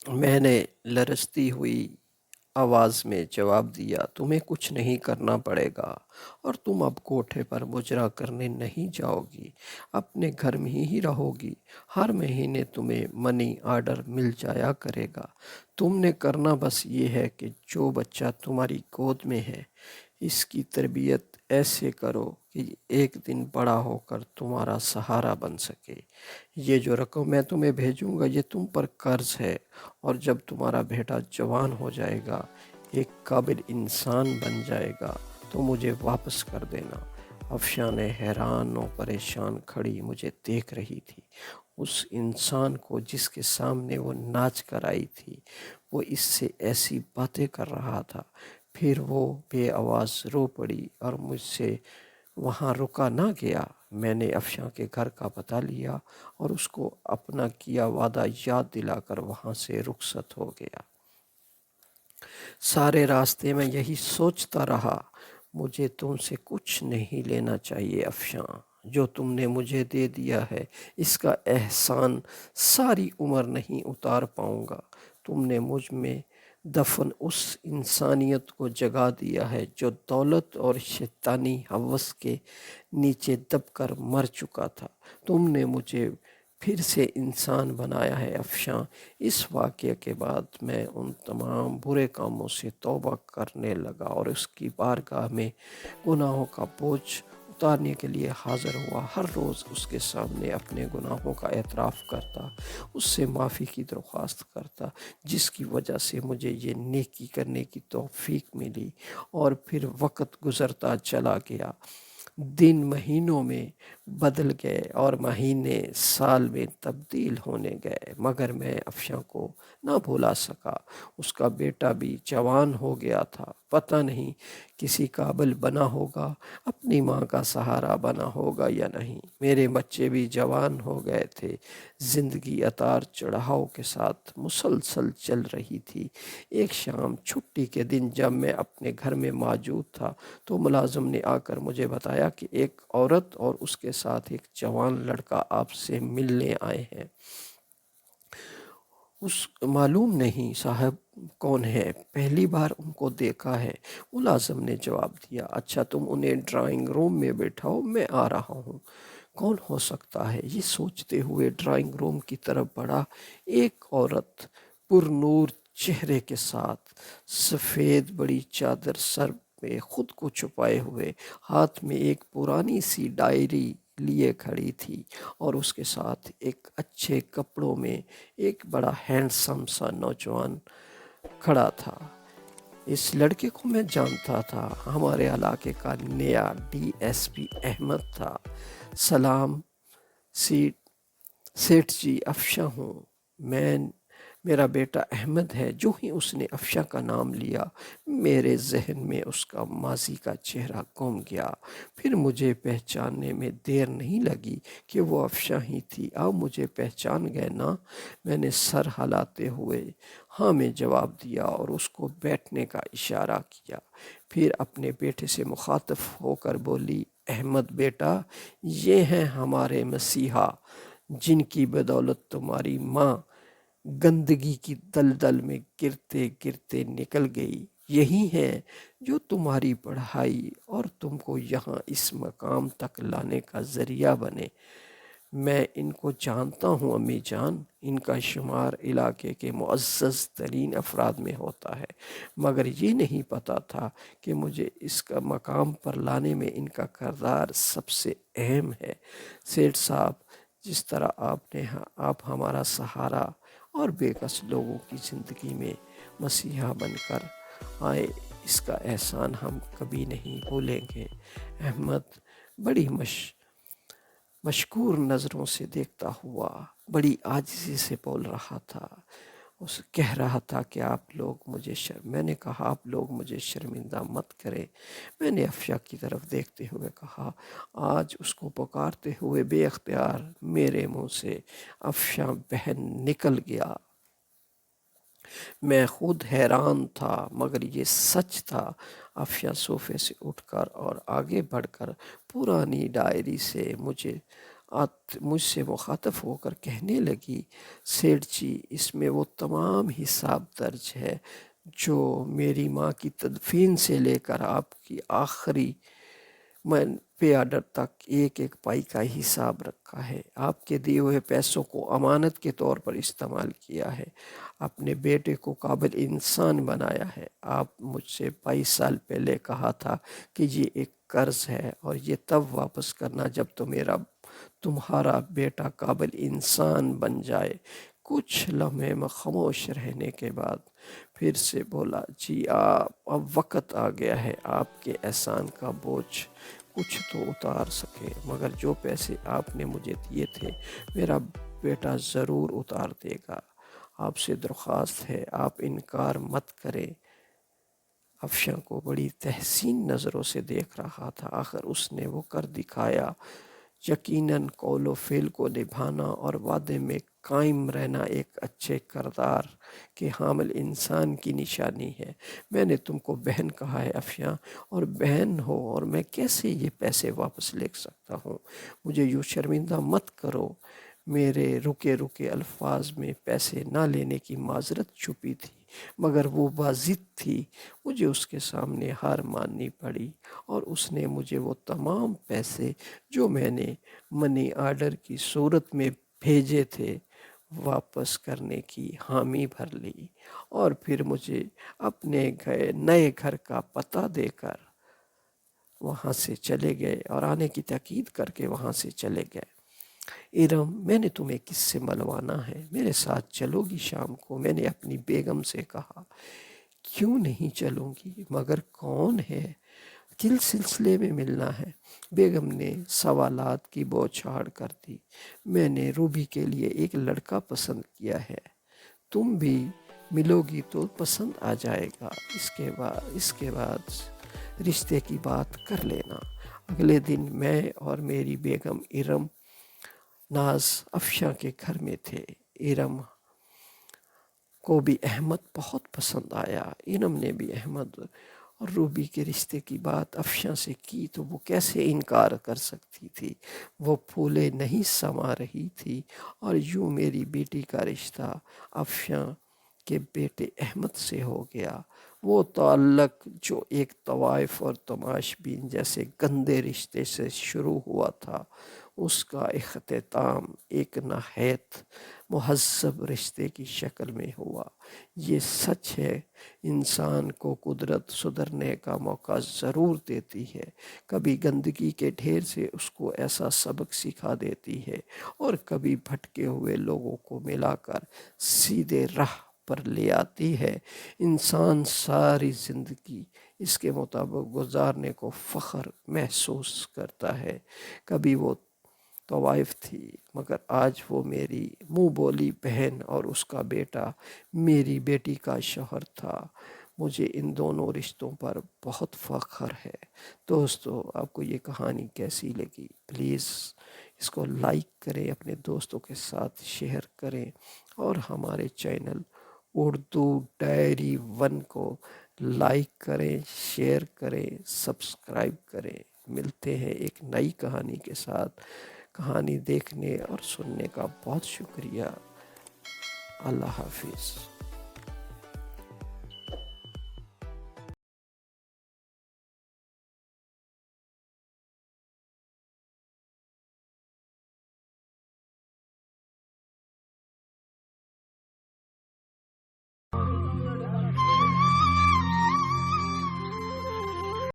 میں نے لرزتی ہوئی آواز میں جواب دیا، تمہیں کچھ نہیں کرنا پڑے گا اور تم اب کوٹھے پر مجرا کرنے نہیں جاؤ گی، اپنے گھر میں ہی رہو گی۔ ہر مہینے تمہیں منی آرڈر مل جایا کرے گا۔ تم نے کرنا بس یہ ہے کہ جو بچہ تمہاری گود میں ہے اس کی تربیت ایسے کرو کہ ایک دن بڑا ہو کر تمہارا سہارا بن سکے۔ یہ جو رقم میں تمہیں بھیجوں گا یہ تم پر قرض ہے، اور جب تمہارا بیٹا جوان ہو جائے گا، ایک قابل انسان بن جائے گا، تو مجھے واپس کر دینا۔ افشاں نے حیران و پریشان کھڑی مجھے دیکھ رہی تھی۔ اس انسان کو جس کے سامنے وہ ناچ کر آئی تھی، وہ اس سے ایسی باتیں کر رہا تھا۔ پھر وہ بے آواز رو پڑی اور مجھ سے وہاں رکا نہ گیا۔ میں نے افشاں کے گھر کا پتہ لیا اور اس کو اپنا کیا وعدہ یاد دلا کر وہاں سے رخصت ہو گیا۔ سارے راستے میں یہی سوچتا رہا، مجھے تم سے کچھ نہیں لینا چاہیے افشاں۔ جو تم نے مجھے دے دیا ہے اس کا احسان ساری عمر نہیں اتار پاؤں گا۔ تم نے مجھ میں دفن اس انسانیت کو جگا دیا ہے جو دولت اور شیطانی ہوس کے نیچے دب کر مر چکا تھا۔ تم نے مجھے پھر سے انسان بنایا ہے افشاں۔ اس واقعے کے بعد میں ان تمام برے کاموں سے توبہ کرنے لگا اور اس کی بارگاہ میں گناہوں کا بوجھ اتارنے کے لیے حاضر ہوا۔ ہر روز اس کے سامنے اپنے گناہوں کا اعتراف کرتا، اس سے معافی کی درخواست کرتا، جس کی وجہ سے مجھے یہ نیکی کرنے کی توفیق ملی۔ اور پھر وقت گزرتا چلا گیا، دن مہینوں میں بدل گئے اور مہینے سال میں تبدیل ہونے گئے، مگر میں افشاں کو نہ بھلا سکا۔ اس کا بیٹا بھی جوان ہو گیا تھا، پتہ نہیں کسی قابل بنا ہوگا، اپنی ماں کا سہارا بنا ہوگا یا نہیں۔ میرے بچے بھی جوان ہو گئے تھے۔ زندگی اتار چڑھاؤ کے ساتھ مسلسل چل رہی تھی۔ ایک شام چھٹی کے دن جب میں اپنے گھر میں موجود تھا تو ملازم نے آ کر مجھے بتایا کہ ایک عورت اور اس کے ساتھ ایک جوان لڑکا آپ سے ملنے آئے ہیں۔ اس معلوم نہیں صاحب کون ہے، پہلی بار ان کو دیکھا ہے۔ ملازم نے جواب دیا، اچھا تم انہیں ڈرائنگ روم میں بیٹھاؤ، میں آ رہا ہوں۔ کون ہو سکتا ہے یہ سوچتے ہوئے ڈرائنگ روم کی طرف بڑھا۔ ایک عورت پر نور چہرے کے ساتھ، سفید بڑی چادر سر میں خود کو چھپائے ہوئے، ہاتھ میں ایک پرانی سی ڈائری لیے کھڑی تھی، اور اس کے ساتھ ایک اچھے کپڑوں میں ایک بڑا ہینڈسم سا نوجوان کھڑا تھا۔ اس لڑکے کو میں جانتا تھا، ہمارے علاقے کا نیا ڈی ایس پی احمد تھا۔ سلام سیٹھ جی، افشاں ہوں میں، میرا بیٹا احمد ہے۔ جو ہی اس نے افشاں کا نام لیا میرے ذہن میں اس کا ماضی کا چہرہ گم گیا۔ پھر مجھے پہچاننے میں دیر نہیں لگی کہ وہ افشاں ہی تھی۔ آپ مجھے پہچان گئے نا؟ میں نے سر ہلاتے ہوئے ہاں میں جواب دیا اور اس کو بیٹھنے کا اشارہ کیا۔ پھر اپنے بیٹے سے مخاطب ہو کر بولی، احمد بیٹا، یہ ہیں ہمارے مسیحا، جن کی بدولت تمہاری ماں گندگی کی دلدل میں گرتے گرتے نکل گئی۔ یہی ہیں جو تمہاری پڑھائی اور تم کو یہاں اس مقام تک لانے کا ذریعہ بنے۔ میں ان کو جانتا ہوں امی جان، ان کا شمار علاقے کے معزز ترین افراد میں ہوتا ہے، مگر یہ نہیں پتا تھا کہ مجھے اس کا مقام پر لانے میں ان کا کردار سب سے اہم ہے۔ سیٹھ صاحب، جس طرح آپ ہمارا سہارا اور بے کس لوگوں کی زندگی میں مسیحا بن کر آئے، اس کا احسان ہم کبھی نہیں بھولیں گے۔ احمد بڑی مشکور نظروں سے دیکھتا ہوا بڑی عاجزی سے بول رہا تھا۔ اس کہہ رہا تھا کہ میں نے کہا آپ لوگ مجھے شرمندہ مت کریں۔ میں نے افشاں کی طرف دیکھتے ہوئے کہا، آج اس کو پکارتے ہوئے بے اختیار میرے منہ سے افشاں بہن نکل گیا۔ میں خود حیران تھا مگر یہ سچ تھا۔ افشاں صوفے سے اٹھ کر اور آگے بڑھ کر پرانی ڈائری سے مجھے مجھ سے مخاطب ہو کر کہنے لگی، سیٹھ جی اس میں وہ تمام حساب درج ہے جو میری ماں کی تدفین سے لے کر آپ کی آخری پے آرڈر تک ایک ایک پائی کا حساب رکھا ہے۔ آپ کے دیے ہوئے پیسوں کو امانت کے طور پر استعمال کیا ہے، اپنے بیٹے کو قابل انسان بنایا ہے۔ آپ مجھ سے 22 سال پہلے کہا تھا کہ یہ ایک قرض ہے اور یہ تب واپس کرنا جب تمہارا بیٹا قابل انسان بن جائے۔ کچھ لمحے میں خاموش رہنے کے بعد پھر سے بولا، جی اب وقت آ گیا ہے آپ کے احسان کا بوجھ کچھ تو اتار سکے، مگر جو پیسے آپ نے مجھے دیے تھے میرا بیٹا ضرور اتار دے گا۔ آپ سے درخواست ہے آپ انکار مت کریں۔ افشاں کو بڑی تحسین نظروں سے دیکھ رہا تھا۔ آخر اس نے وہ کر دکھایا۔ یقیناً قول و فعل کو نبھانا اور وعدے میں قائم رہنا ایک اچھے کردار کے حامل انسان کی نشانی ہے۔ میں نے تم کو بہن کہا ہے افشاں، اور بہن ہو اور میں کیسے یہ پیسے واپس لے سکتا ہوں؟ مجھے یوں شرمندہ مت کرو۔ میرے رکے رکے الفاظ میں پیسے نہ لینے کی معذرت چھپی تھی، مگر وہ واضح تھی۔ مجھے اس کے سامنے ہار ماننی پڑی اور اس نے مجھے وہ تمام پیسے جو میں نے منی آرڈر کی صورت میں بھیجے تھے واپس کرنے کی حامی بھر لی، اور پھر مجھے اپنے نئے گھر کا پتہ دے کر وہاں سے چلے گئے اور آنے کی تاکید کر کے وہاں سے چلے گئے۔ ارم، میں نے تمہیں کس سے ملوانا ہے؟ میرے ساتھ چلو گی شام کو؟ میں نے اپنی بیگم سے کہا۔ کیوں نہیں چلوں گی؟ مگر کون ہے؟ کس سلسلے میں ملنا ہے؟ بیگم نے سوالات کی بوچھاڑ کر دی۔ میں نے روبی کے لیے ایک لڑکا پسند کیا ہے، تم بھی ملو گی تو پسند آ جائے گا، اس کے بعد رشتے کی بات کر لینا۔ اگلے دن میں اور میری بیگم ارم ناز افشاں کے گھر میں تھے۔ ارم کو بھی احمد بہت پسند آیا۔ ارم نے بھی احمد اور روبی کے رشتے کی بات افشاں سے کی تو وہ کیسے انکار کر سکتی تھی؟ وہ پھولے نہیں سما رہی تھی، اور یوں میری بیٹی کا رشتہ افشاں کے بیٹے احمد سے ہو گیا۔ وہ تعلق جو ایک طوائف اور تماش بین جیسے گندے رشتے سے شروع ہوا تھا، اس کا اختتام ایک نہایت مہذب رشتے کی شکل میں ہوا۔ یہ سچ ہے، انسان کو قدرت سدھرنے کا موقع ضرور دیتی ہے۔ کبھی گندگی کے ڈھیر سے اس کو ایسا سبق سکھا دیتی ہے، اور کبھی بھٹکے ہوئے لوگوں کو ملا کر سیدھے راہ پر لے آتی ہے۔ انسان ساری زندگی اس کے مطابق گزارنے کو فخر محسوس کرتا ہے۔ کبھی وہ طوائف تھی، مگر آج وہ میری منہ بولی بہن اور اس کا بیٹا میری بیٹی کا شوہر تھا۔ مجھے ان دونوں رشتوں پر بہت فخر ہے۔ دوستو، آپ کو یہ کہانی کیسی لگی؟ پلیز اس کو لائک کریں، اپنے دوستوں کے ساتھ شیئر کریں، اور ہمارے چینل اردو ڈائری 1 کو لائک کریں، شیئر کریں، سبسکرائب کریں۔ ملتے ہیں ایک نئی کہانی کے ساتھ۔ کہانی دیکھنے اور سننے کا بہت شکریہ۔ اللہ حافظ۔